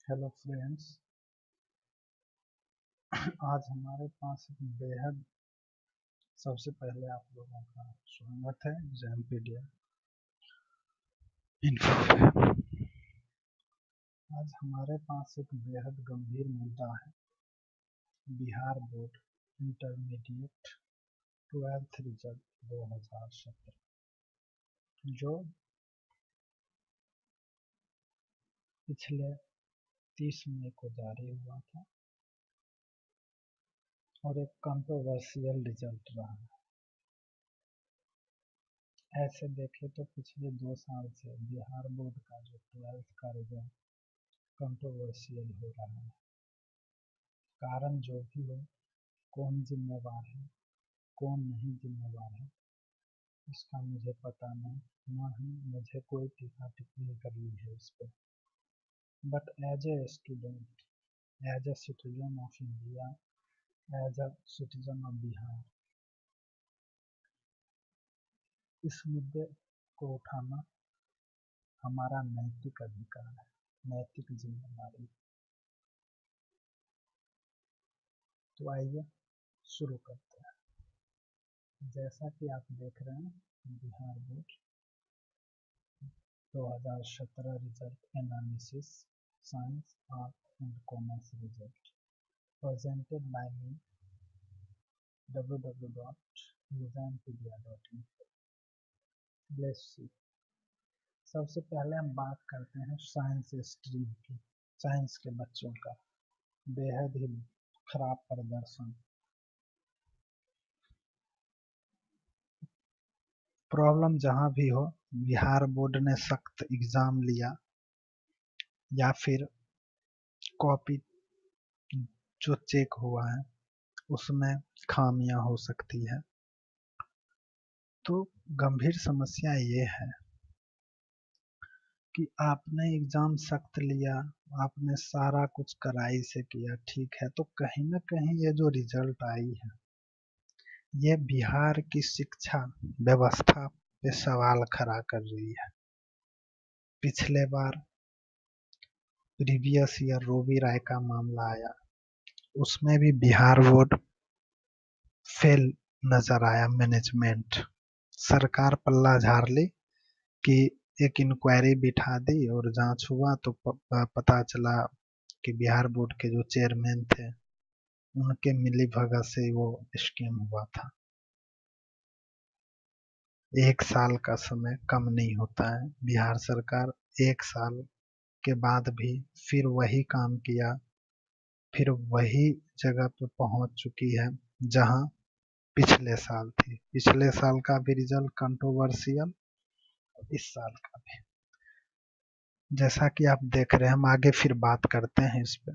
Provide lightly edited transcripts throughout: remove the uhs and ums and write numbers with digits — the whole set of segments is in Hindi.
Hello friends. आज हमारे पास एक बेहद सबसे पहले आप लोगों का स्वागत है एग्जामपीडिया इन्फो पे। आज हमारे पास एक बेहद गंभीर मुद्दा है। Bihar board intermediate 12th result 2017 जो पिछले 30 मई को जारी हुआ था और एक कंट्रोवर्शियल रिजल्ट रहा है। ऐसे देखें तो पिछले 2 साल से बिहार बोर्ड का जो 12th का रिजल्ट कंट्रोवर्शियल हो रहा है। कारण जो भी हो, कौन जिम्मेवार है कौन नहीं जिम्मेवार है इसका मुझे पता नहीं, ना ही मुझे कोई टीका टिप्पणी करनी है इस पर। But as a student, as a citizen of India, as a citizen of Bihar, इस मुद्दे को उठाना हमारा नैतिक अधिकार है, नैतिक जिम्मेदारी। तो आइए शुरू करते हैं। जैसा कि आप देख रहे हैं, Bihar board 2017 result analysis science art and commerce result presented by me www.exampedia.info। Let's see। सबसे पहले हम बात करते हैं साइंस स्ट्रीम की। साइंस के बच्चों का बेहद ही खराब प्रदर्शन। प्रॉब्लम जहां भी हो, बिहार बोर्ड ने सख्त एग्जाम लिया या फिर कॉपी जो चेक हुआ है उसमें खामियां हो सकती है। तो गंभीर समस्या ये है कि आपने एग्जाम सख्त लिया, आपने सारा कुछ कड़ाई से किया, ठीक है, तो कहीं ना कहीं ये जो रिजल्ट आई है ये बिहार की शिक्षा व्यवस्था पे सवाल खड़ा कर रही है। पिछले बार प्रीवियस ईयर रोबी राय का मामला आया, उसमें भी बिहार बोर्ड फेल नजर आया। मैनेजमेंट, सरकार पल्ला झाड़ ली कि एक इंक्वायरी बिठा दी और जांच हुआ तो पता चला कि बिहार बोर्ड के जो चेयरमैन थे उनके मिलीभगत से वो स्कैम हुआ था। 1 साल का समय कम नहीं होता है। बिहार सरकार 1 साल के बाद भी फिर वही काम किया, फिर वही जगह पे पहुंच चुकी है जहां पिछले साल थी। पिछले साल का भी रिजल्ट कंट्रोवर्शियल, इस साल का भी। जैसा कि आप देख रहे हैं, हम आगे फिर बात करते हैं इस पे।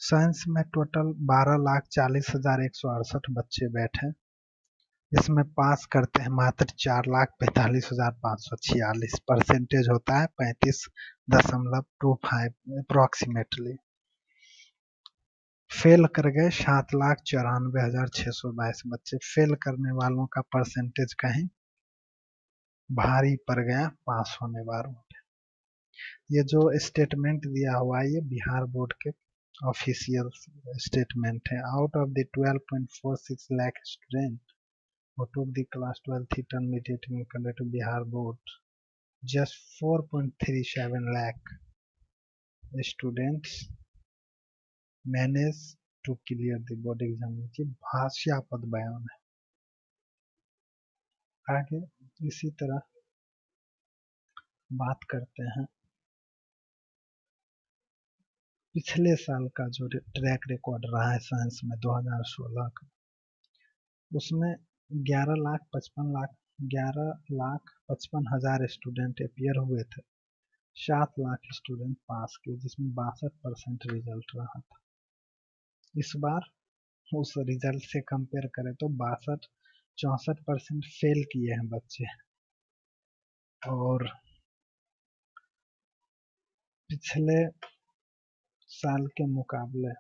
साइंस में टोटल 12,40,168 बच्चे बैठे, इसमें पास करते हैं मात्र 4,45,546। परसेंटेज होता है 35.25 अप्रोक्सीमेटली। फेल कर गए 7,94,622 बच्चे। फेल करने वालों का परसेंटेज कहीं भारी पड़ गया पास होने वालों पे। ये जो स्टेटमेंट दिया हुआ है ये बिहार बोर्ड के ऑफिशियल स्टेटमेंट है। Out of the 12.46 lakh student who took the class 12th intermediate in conduct of Bihar board, just 4.37 lakh students managed to clear the board exam। ये भाष्यापद बयान है। आगे इसी तरह बात करते हैं पिछले साल का जो ट्रैक रिकॉर्ड रहा है साइंस में 2016 का, उसमें 11,55,000 स्टूडेंट अपियर हुए थे। 7 लाख स्टूडेंट पास किए, जिसमें 62% रिजल्ट रहा था। इस बार उस रिजल्ट से कंपेयर करें तो 64% फेल किए हैं बच्चे। और पिछले साल के मुकाबले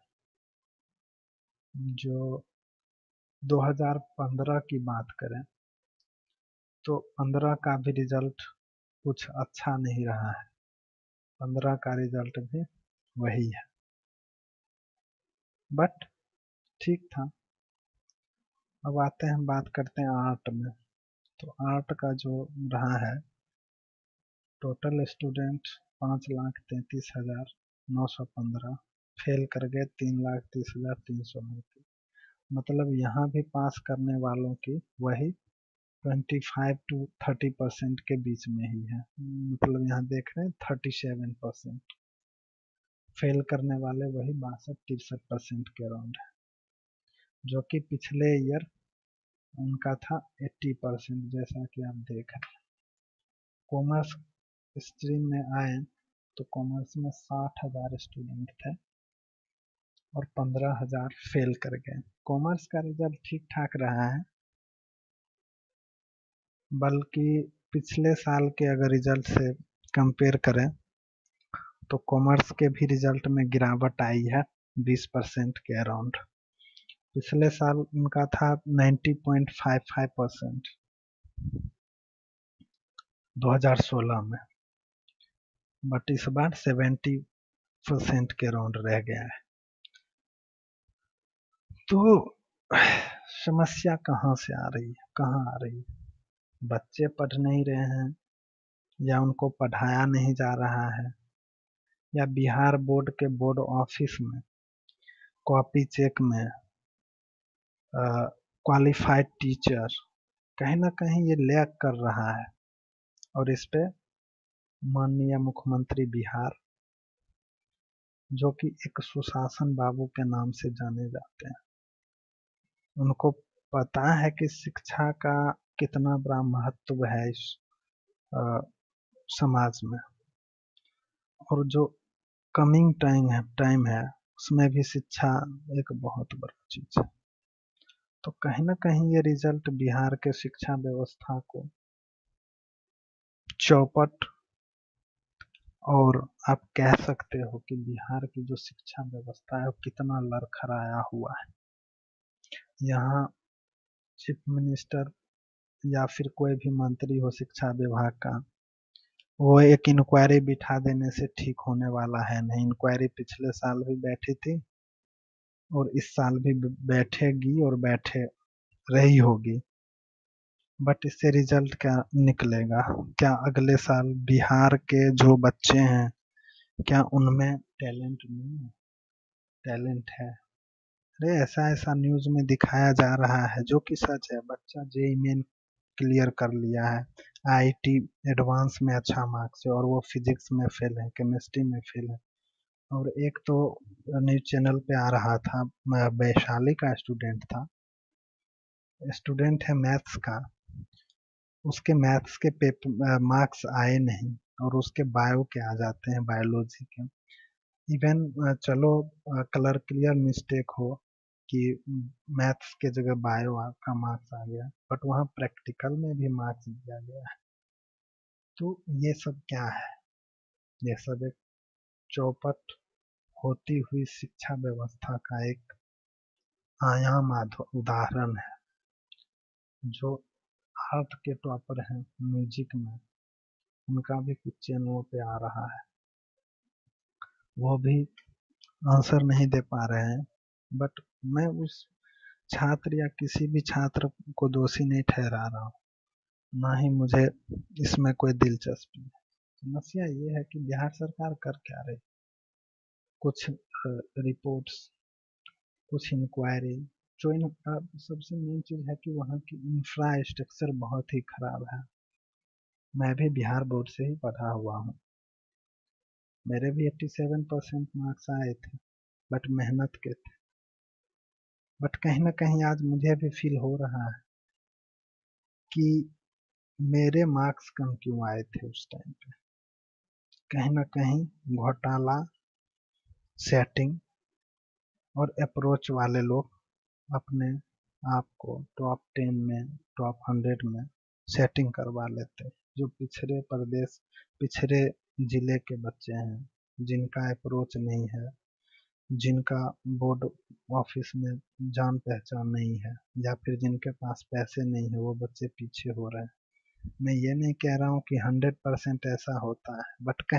जो 2015 की बात करें तो 15 का भी रिजल्ट कुछ अच्छा नहीं रहा है। 15 का रिजल्ट भी वही है, बट ठीक था। अब आते हैं, बात करते हैं आर्ट में। तो आर्ट का जो रहा है, टोटल स्टूडेंट 5,33,915, फेल कर गए 3,30,329। मतलब यहाँ भी पास करने वालों की वही 25 to 30% के बीच में ही है। मतलब यहाँ देख रहे हैं 37%। फेल करने वाले वही 62-63% के अराउंड है, जो कि पिछले ईयर उनका था 80%, जैसा कि आप देख रहे हैं। कॉमर्स स्ट्रीम में आए तो कॉमर्स में 60,000 स्टूडेंट थे और 15,000 फेल कर गए। कॉमर्स का रिजल्ट ठीक ठाक रहा है, बल्कि पिछले साल के अगर रिजल्ट से कंपेयर करें तो कॉमर्स के भी रिजल्ट में गिरावट आई है 20% के अराउंड। पिछले साल उनका था 90.55% 2016 में, बट इस बार 70% के अराउंड रह गया है। तो समस्या कहाँ से आ रही है, कहाँ आ रही है? बच्चे पढ़ नहीं रहे हैं, या उनको पढ़ाया नहीं जा रहा है, या बिहार बोर्ड के बोर्ड ऑफिस में कॉपी चेक में क्वालिफाइड टीचर कहीं ना कहीं ये लैग कर रहा है। और इस पे माननीय मुख्यमंत्री बिहार, जो कि एक सुशासन बाबू के नाम से जाने जाते हैं, उनको पता है कि शिक्षा का कितना बड़ा महत्व है इस समाज में, और जो कमिंग टाइम है उसमें भी शिक्षा एक बहुत बड़ा चीज है। तो कहीं ना कहीं ये रिजल्ट बिहार के शिक्षा व्यवस्था को चौपट, और आप कह सकते हो कि बिहार की जो शिक्षा व्यवस्था है वो कितना लड़खड़ाया हुआ है। यहाँ चीफ मिनिस्टर या फिर कोई भी मंत्री हो शिक्षा विभाग का, वो एक इंक्वायरी बिठा देने से ठीक होने वाला है नहीं। इंक्वायरी पिछले साल भी बैठी थी और इस साल भी बैठेगी और बैठे रही होगी, बट इससे रिजल्ट क्या निकलेगा? क्या अगले साल बिहार के जो बच्चे हैं, क्या उनमें टैलेंट नहीं है? टैलेंट है। अरे ऐसा ऐसा न्यूज में दिखाया जा रहा है, जो कि सच है। बच्चा जेईई मेन क्लियर कर लिया है, आईआईटी एडवांस में अच्छा मार्क्स है, और वो फिजिक्स में फेल है, केमिस्ट्री में फेल है। और एक तो न्यूज चैनल पे आ रहा था, वैशाली का स्टूडेंट था, स्टूडेंट है मैथ्स का, उसके मैथ्स के पेपर मार्क्स आए नहीं, और उसके बायो के आ जाते हैं, बायोलॉजी के। इवन चलो कलर क्लियर मिस्टेक हो कि मैथ्स के जगह बायो का मार्क्स आ गया, बट वहाँ प्रैक्टिकल में भी मार्क्स दिया गया है। तो ये सब क्या है? ये सब एक चौपट होती हुई शिक्षा व्यवस्था का एक आयाम उदाहरण है। जो आर्ट के टॉपर हैं म्यूजिक में, उनका भी कुछ चैनलों पे आ रहा है, वो भी आंसर नहीं दे पा रहे हैं। बट मैं उस छात्र या किसी भी छात्र को दोषी नहीं ठहरा रहा हूँ, ना ही मुझे इसमें कोई दिलचस्पी है। समस्या ये है कि बिहार सरकार कर क्या रही? कुछ रिपोर्ट्स, कुछ इंक्वायरी, जो सबसे मेन चीज है कि वहाँ की इंफ्रास्ट्रक्चर बहुत ही खराब है। मैं भी बिहार बोर्ड से ही पढ़ा हुआ हूँ, मेरे भी 87% मार्क्स आए थे, बट मेहनत के थे। बट कहीं ना कहीं आज मुझे भी फील हो रहा है कि मेरे मार्क्स कम क्यों आए थे उस टाइम पे। कहीं ना कहीं घोटाला, सेटिंग और अप्रोच वाले लोग अपने आप को टॉप 10 में, टॉप 100 में सेटिंग करवा लेते हैं। जो पिछड़े प्रदेश, पिछड़े जिले के बच्चे हैं, जिनका अप्रोच नहीं है, जिनका बोर्ड ऑफिस में जान पहचान नहीं है, या फिर जिनके पास पैसे नहीं है, वो बच्चे पीछे हो रहे हैं। मैं ये नहीं कह रहा हूँ कि 100% ऐसा होता है, बट कहीं